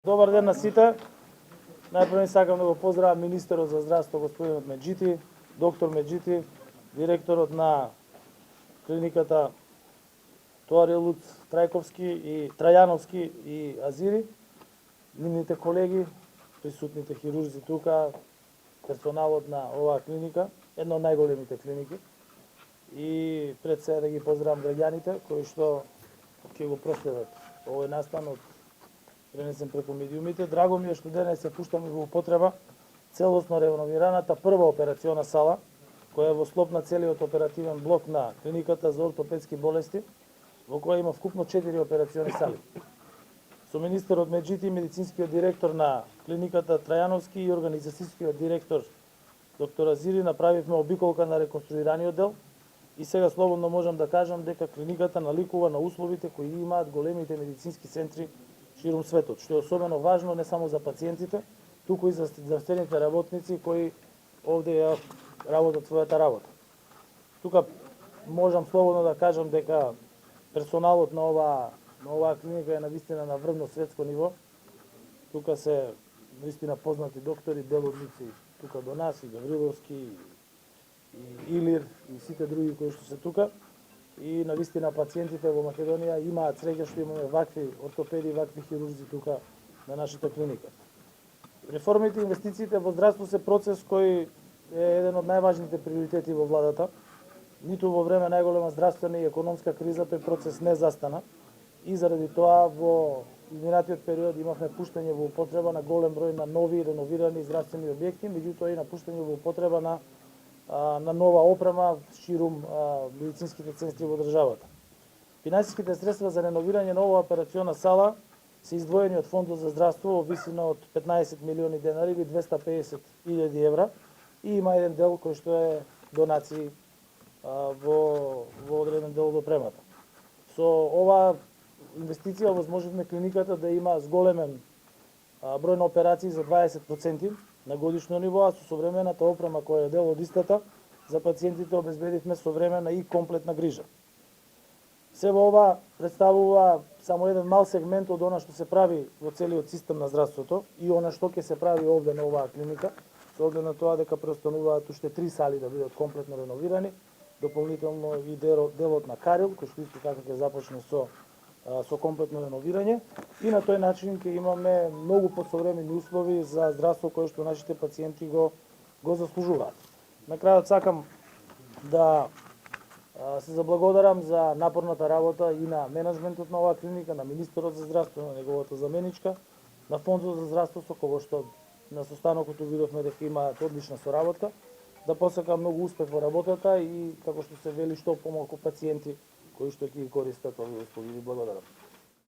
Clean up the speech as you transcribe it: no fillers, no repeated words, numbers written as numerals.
Добар ден на сите. Најпрво сакам да го поздравам министерот за здравство господинот Меджити, доктор Меджити, директорот на клиниката Тоари Луц Трајковски и Трајановски и Азири, нивните колеги, присутните хирурзи тука, персоналот на оваа клиника, една од најголемите клиники. И пред се да ги поздравам граѓаните кои што ќе го проследат овој настан од пренесен преку медиумите. Драго ми е што денес се пуштаме во употреба целосно реновираната прва операциона сала, која е во склоп на целиот оперативен блок на клиниката за ортопедски болести, во која има вкупно 4 операциони сали. Со министерот Меджити, медицинскиот директор на клиниката Трајановски и организацијскиот директор доктор Азири направивме обиколка на реконструираниот дел и сега слободно можам да кажам дека клиниката наликува на условите кои имаат големите медицински центри ширум светот, што е особено важно не само за пациентите, туку и за здравствените работници кои овде ја работат својата работа. Тука можам слободно да кажам дека персоналот на оваа клиника е навистина на врвно светско ниво. Тука се наистина познати доктори, белодници тука до нас, и Гавриловски, и Илир, и сите други кои што се тука. И навистина пациентите во Македонија имаат среќа што имаме вакви ортопеди, вакви хирурзи тука на нашата клиника. Реформите и инвестициите во здравство се процес кој е еден од најважните приоритети во владата. Ниту во време најголема здравствена и економска криза тој процес не застана и заради тоа во изминатиот период имавме пуштање во употреба на голем број на нови реновирани здравствени објекти, меѓутоа и на пуштање во употреба на нова опрема ширум медицинските центри во државата. Финансиските средства за реновирање на оваа операциона сала се издвоени од Фондот за здравство во висина од 15 милиони денари или 250.000 евра и има еден дел кој што е донации во одреден дел од опремата. Со оваа инвестиција овозможивме клиниката да има зголемен број на операции за 20% на годишно ниво, а со современата опрема која е дел од истата, за пациентите обезбедивме современа и комплетна грижа. Се во ова представува само еден мал сегмент од она што се прави во целиот систем на здравството и она што ќе се прави овде на оваа клиника, со оглед на тоа дека преостануваат уште 3 сали да бидат комплетно реновирани, дополнително и делот на Карил, кој што исто така ќе започне со комплетно реновирање и на тој начин ќе имаме многу посовремени услови за здравство кое што нашите пациенти го заслужуваат. На крајот сакам да се заблагодарам за напорната работа и на менеджментот на оваа клиника, на министерот за здравство, на неговата заменичка, на Фондот за здравство со кого што на состанокот видовме дека имаат одлична соработка, да посакам многу успех во работата и како што се вели што помалку пациенти кои што ќе ги користат овие услуги. Ви благодарам.